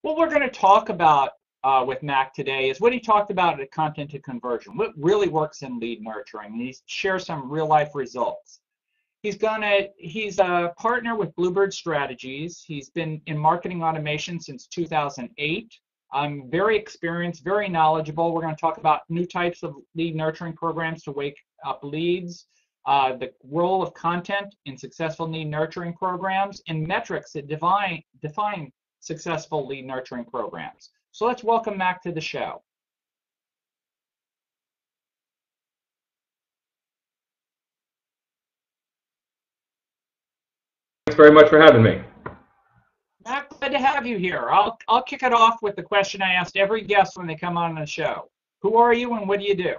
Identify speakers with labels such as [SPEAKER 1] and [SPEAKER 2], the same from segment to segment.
[SPEAKER 1] What we're going to talk about with Mac today is what he talked about at content to conversion, what really works in lead nurturing. He shares some real life results. He's a partner with Bluebird Strategies. He's been in marketing automation since 2008. I'm very experienced, very knowledgeable. We're going to talk about new types of lead nurturing programs to wake up leads, the role of content in successful lead nurturing programs, and metrics that define successful lead nurturing programs. So let's welcome Mac to the show.
[SPEAKER 2] Thanks very much for having me.
[SPEAKER 1] Mac, glad to have you here. I'll kick it off with the question I asked every guest when they come on the show. Who are you and what do you do?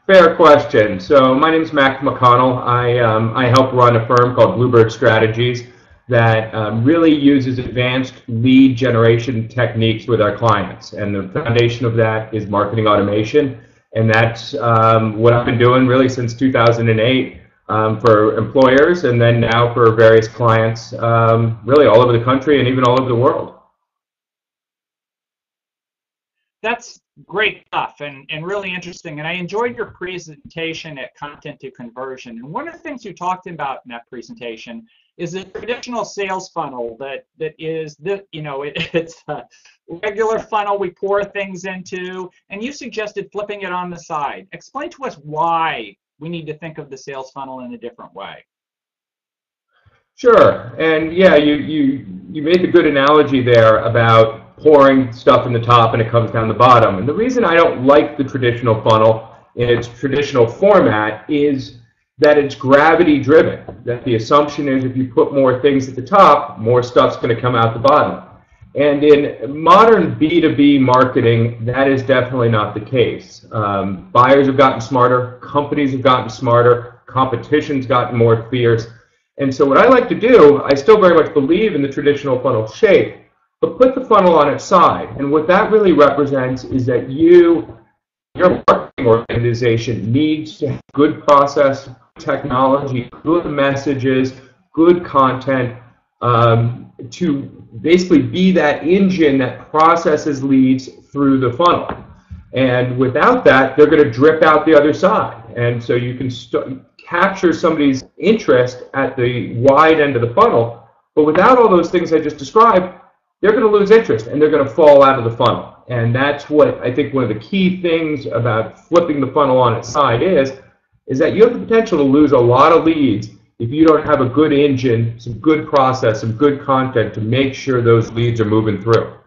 [SPEAKER 2] Fair question. So my name is Mac McConnell. I help run a firm called Bluebird Strategies that really uses advanced lead generation techniques with our clients. And the foundation of that is marketing automation. And that's what I've been doing really since 2008 for employers, and then now for various clients really all over the country and even all over the world.
[SPEAKER 1] That's great stuff and really interesting. And I enjoyed your presentation at Content to Conversion. And one of the things you talked about in that presentation is the traditional sales funnel that is it's a regular funnel we pour things into, and you suggested flipping it on the side. Explain to us why we need to think of the sales funnel in a different way.
[SPEAKER 2] Sure, and yeah, you made the good analogy there about pouring stuff in the top and it comes down the bottom. And the reason I don't like the traditional funnel in its traditional format is that it's gravity driven. That the assumption is if you put more things at the top, more stuff's going to come out the bottom. And in modern B2B marketing, that is definitely not the case. Buyers have gotten smarter, companies have gotten smarter, competition's gotten more fierce. And so what I like to do, I still very much believe in the traditional funnel shape, but put the funnel on its side. And what that really represents is that your marketing organization needs to have good process, technology, good messages, good content, to basically be that engine that processes leads through the funnel. And without that, they're going to drip out the other side. And so you can capture somebody's interest at the wide end of the funnel, but without all those things I just described, they're going to lose interest and they're going to fall out of the funnel. And that's what I think one of the key things about flipping the funnel on its side is that you have the potential to lose a lot of leads if you don't have a good engine, some good process, some good content to make sure those leads are moving through.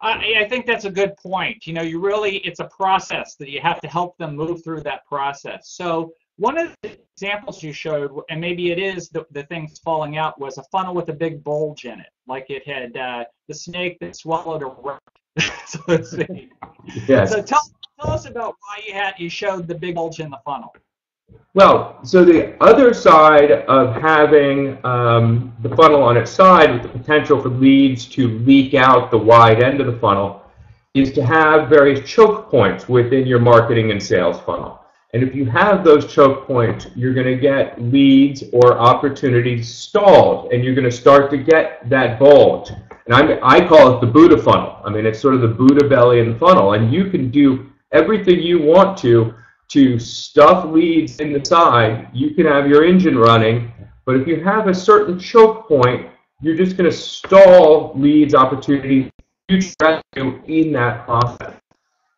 [SPEAKER 1] I think that's a good point. It's a process that you have to help them move through that process. So one of the examples you showed, and maybe it is the things falling out, was a funnel with a big bulge in it, like it had the snake that swallowed a rat, so to speak.
[SPEAKER 2] Yes.
[SPEAKER 1] So tell us about why you showed the big bulge in the funnel.
[SPEAKER 2] Well, so the other side of having the funnel on its side with the potential for leads to leak out the wide end of the funnel is to have various choke points within your marketing and sales funnel. And if you have those choke points, you're going to get leads or opportunities stalled, and you're going to start to get that bulge. And I call it the Buddha funnel. I mean, it's sort of the Buddha belly in the funnel, and you can do everything you want to stuff leads in the side. You can have your engine running, but if you have a certain choke point, you're just going to stall leads, opportunities, future revenue in that process.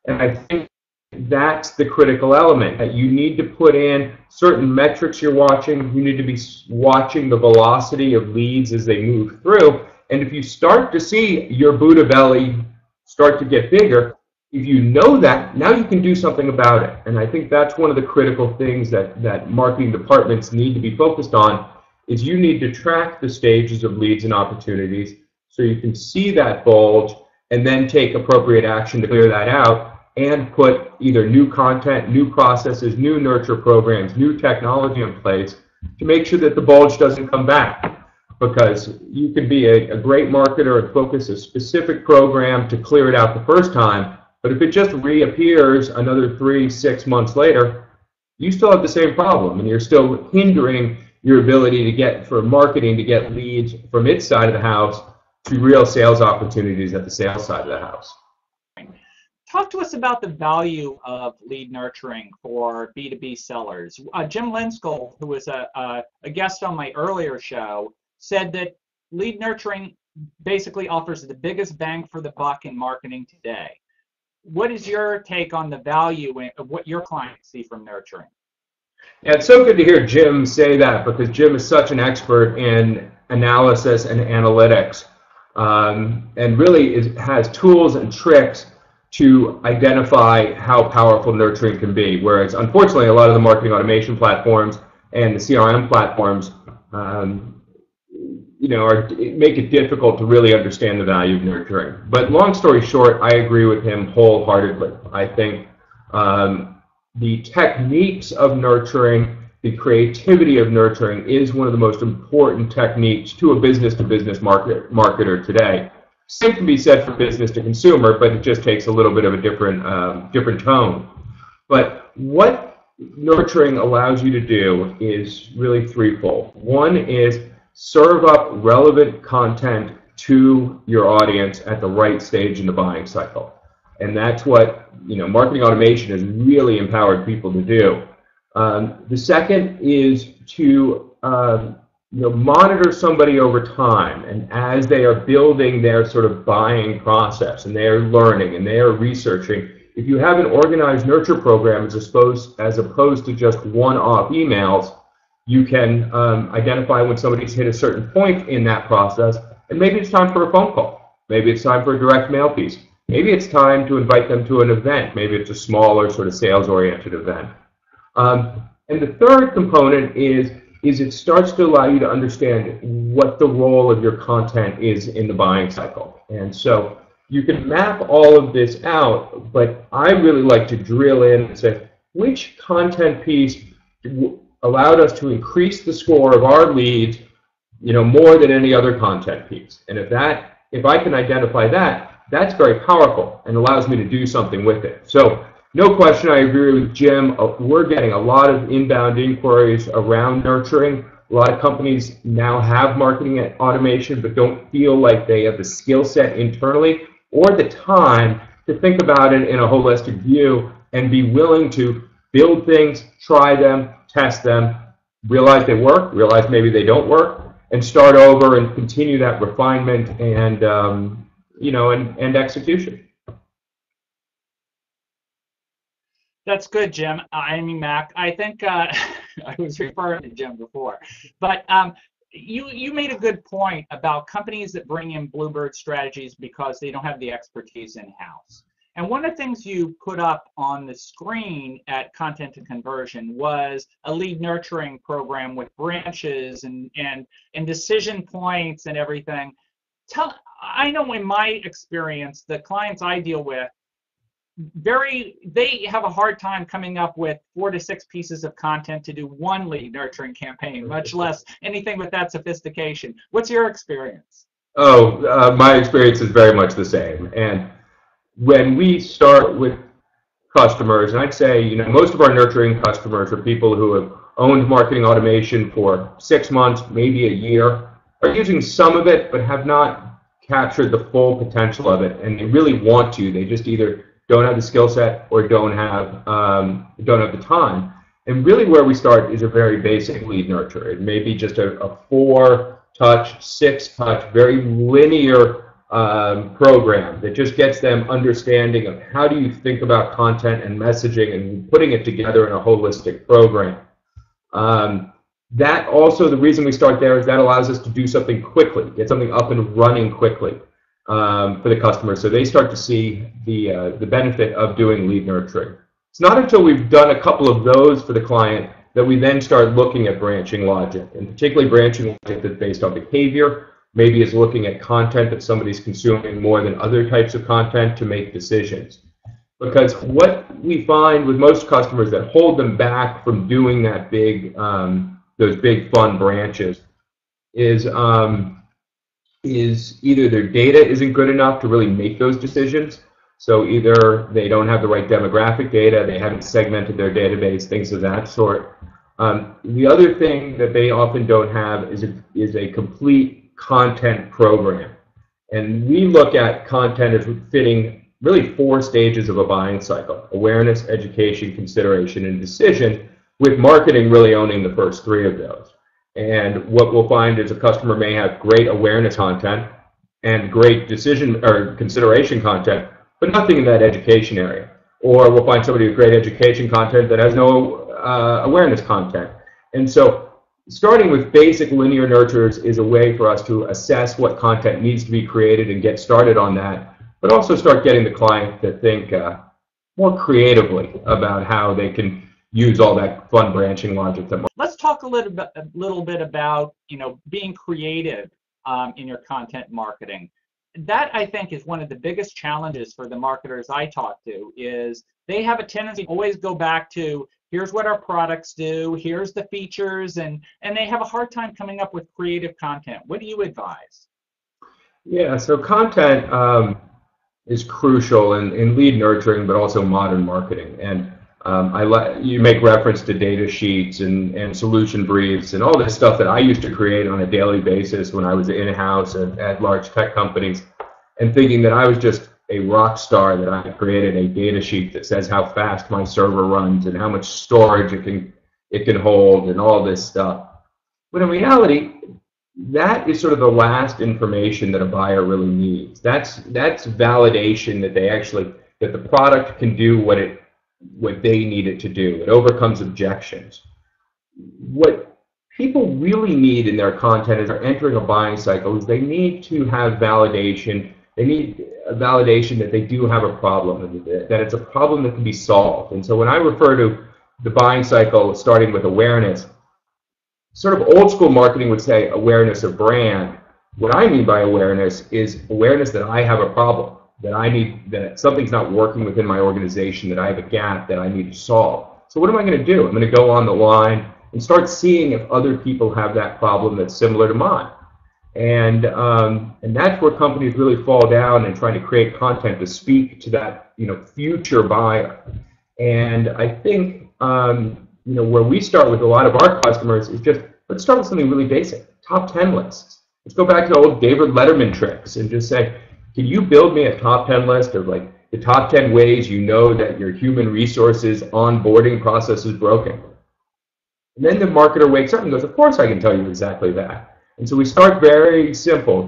[SPEAKER 2] And I think that's the critical element, that you need to put in certain metrics you're watching. You need to be watching the velocity of leads as they move through. And if you start to see your Buddha belly start to get bigger, if you know that, now you can do something about it. And I think that's one of the critical things that marketing departments need to be focused on, is you need to track the stages of leads and opportunities so you can see that bulge and then take appropriate action to clear that out and put either new content, new processes, new nurture programs, new technology in place to make sure that the bulge doesn't come back. Because you can be a great marketer and focus a specific program to clear it out the first time, but if it just reappears another 3-6 months later, you still have the same problem, and you're still hindering your ability to get, for marketing, to get leads from its side of the house to real sales opportunities at the sales side of the house.
[SPEAKER 1] Talk to us about the value of lead nurturing for B2B sellers. Jim Linskell, who was a guest on my earlier show, said that lead nurturing basically offers the biggest bang for the buck in marketing today. What is your take on the value of what your clients see from nurturing?
[SPEAKER 2] Yeah, it's so good to hear Jim say that, because Jim is such an expert in analysis and analytics, and really has tools and tricks to identify how powerful nurturing can be. Whereas, unfortunately, a lot of the marketing automation platforms and the CRM platforms, make it difficult to really understand the value of nurturing. But long story short, I agree with him wholeheartedly. I think the techniques of nurturing, the creativity of nurturing is one of the most important techniques to a business-to-business marketer today. Same can be said for business to consumer, but it just takes a little bit of a different tone. But what nurturing allows you to do is really threefold. One is serve up relevant content to your audience at the right stage in the buying cycle. And that's what marketing automation has really empowered people to do. The second is to monitor somebody over time, and as they are building their sort of buying process, and they are learning and they are researching, if you have an organized nurture program as opposed to just one-off emails, you can identify when somebody's hit a certain point in that process, and maybe it's time for a phone call, maybe it's time for a direct mail piece, maybe it's time to invite them to an event, maybe it's a smaller sort of sales-oriented event. And the third component is it starts to allow you to understand what the role of your content is in the buying cycle. And so you can map all of this out, but I really like to drill in and say, which content piece allowed us to increase the score of our leads, more than any other content piece? And if I can identify that, that's very powerful and allows me to do something with it. So no question, I agree with Jim. We're getting a lot of inbound inquiries around nurturing. A lot of companies now have marketing automation, but don't feel like they have the skill set internally or the time to think about it in a holistic view and be willing to build things, try them, test them, realize they work, realize maybe they don't work, and start over and continue that refinement and and execution.
[SPEAKER 1] That's good, Jim. I mean, Mac. I think I was referring to Jim before, but you made a good point about companies that bring in Bluebird strategies because they don't have the expertise in-house. And one of the things you put up on the screen at Content to Conversion was a lead nurturing program with branches and decision points and everything. I know in my experience, the clients I deal with, they have a hard time coming up with 4 to 6 pieces of content to do one lead nurturing campaign, much less anything with that sophistication. What's your experience?
[SPEAKER 2] My experience is very much the same. And when we start with customers, and I'd say most of our nurturing customers are people who have owned marketing automation for 6 months, maybe a year, are using some of it, but have not captured the full potential of it, and they really want to. They just either don't have the skill set or don't have the time. And really where we start is a very basic lead nurture. It may be just a 4-touch, 6-touch, very linear program that just gets them understanding of how do you think about content and messaging and putting it together in a holistic program. That also, the reason we start there is that allows us to do something quickly, get something up and running quickly for the customer, so they start to see the benefit of doing lead nurturing. It's not until we've done a couple of those for the client that we then start looking at branching logic, and particularly branching logic that's based on behavior, maybe is looking at content that somebody's consuming more than other types of content to make decisions. Because what we find with most customers that hold them back from doing that those big fun branches is either their data isn't good enough to really make those decisions. So either they don't have the right demographic data, they haven't segmented their database, things of that sort, The other thing that they often don't have is a complete content program. And we look at content as fitting really 4 stages of a buying cycle: awareness, education, consideration, and decision, with marketing really owning the first 3 of those. And what we'll find is a customer may have great awareness content and great decision or consideration content, but nothing in that education area. Or we'll find somebody with great education content that has no awareness content. And so starting with basic linear nurtures is a way for us to assess what content needs to be created and get started on that, but also start getting the client to think more creatively about how they can use all that fun branching logic.
[SPEAKER 1] Let's talk a little bit about, being creative in your content marketing. That, I think, is one of the biggest challenges for the marketers I talk to, is they have a tendency to always go back to, here's what our products do, here's the features, and they have a hard time coming up with creative content. What do you advise?
[SPEAKER 2] Yeah, so content is crucial in lead nurturing, but also modern marketing. And you make reference to data sheets and solution briefs and all this stuff that I used to create on a daily basis when I was in-house at large tech companies, and thinking that I was just a rock star, that I had created a data sheet that says how fast my server runs and how much storage it can hold and all this stuff. But in reality, that is sort of the last information that a buyer really needs. That's validation that that the product can do what they need it to do. It overcomes objections. What people really need in their content as they're entering a buying cycle is they need to have validation. They need a validation that they do have a problem, that it's a problem that can be solved. And so when I refer to the buying cycle starting with awareness, sort of old school marketing would say awareness of brand. What I mean by awareness is awareness that I have a problem, that something's not working within my organization, that I have a gap that I need to solve. So what am I going to do? I'm going to go on the line and start seeing if other people have that problem that's similar to mine. And that's where companies really fall down in trying to create content to speak to that future buyer. And I think where we start with a lot of our customers is just, let's start with something really basic: top 10 lists. Let's go back to old David Letterman tricks and just say, can you build me a top 10 list of like the top 10 ways you know that your human resources onboarding process is broken? And then the marketer wakes up and goes, of course I can tell you exactly that. And so we start very simple,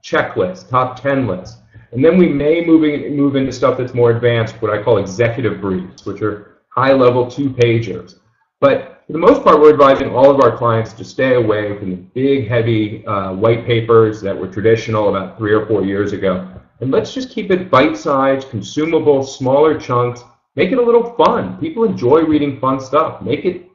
[SPEAKER 2] checklist, top 10 lists. And then we may move into stuff that's more advanced, what I call executive briefs, which are high-level 2-pagers. But for the most part, we're advising all of our clients to stay away from the big, heavy white papers that were traditional about 3 or 4 years ago. And let's just keep it bite-sized, consumable, smaller chunks. Make it a little fun. People enjoy reading fun stuff. Make it,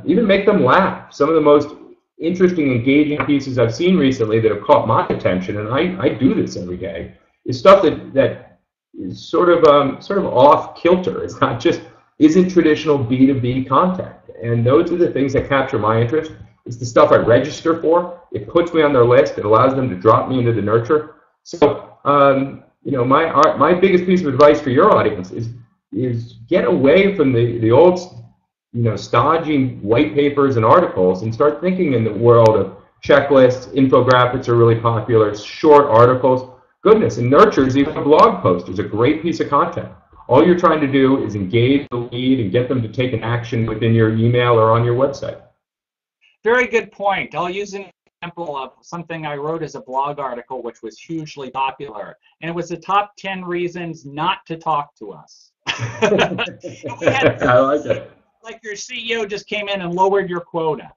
[SPEAKER 2] even make them laugh. Some of the most interesting, engaging pieces I've seen recently that have caught my attention, and I do this every day, is stuff that is sort of off kilter. It's not just, isn't traditional B2B content. And those are the things that capture my interest. It's the stuff I register for. It puts me on their list. It allows them to drop me into the nurture. So, my biggest piece of advice for your audience is get away from the old, stodgy white papers and articles and start thinking in the world of checklists. Infographics are really popular. Short articles. Goodness, and nurtures, even a blog post is a great piece of content. All you're trying to do is engage the lead and get them to take an action within your email or on your website.
[SPEAKER 1] Very good point. I'll use an example of something I wrote as a blog article, which was hugely popular. And it was the top 10 reasons not to talk to us. I
[SPEAKER 2] like it.
[SPEAKER 1] Like your CEO just came in and lowered your quota.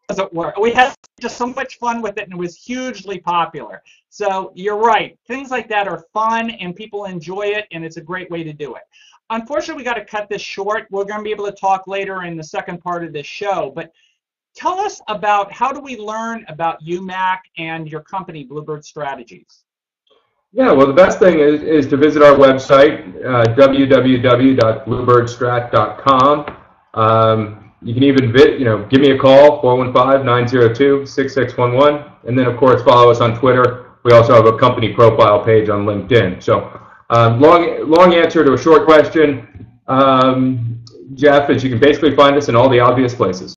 [SPEAKER 1] Doesn't work. We had just so much fun with it, and it was hugely popular. So you're right. Things like that are fun, and people enjoy it, and it's a great way to do it. Unfortunately, we got to cut this short. We're going to be able to talk later in the second part of this show. But tell us about, how do we learn about you, Mac, and your company, Bluebird Strategies?
[SPEAKER 2] Yeah, well, the best thing is to visit our website, www.bluebirdstrat.com. You can even give me a call, 415-902-6611, and then of course follow us on Twitter. We also have a company profile page on LinkedIn. So long answer to a short question. Jeff, is you can basically find us in all the obvious places.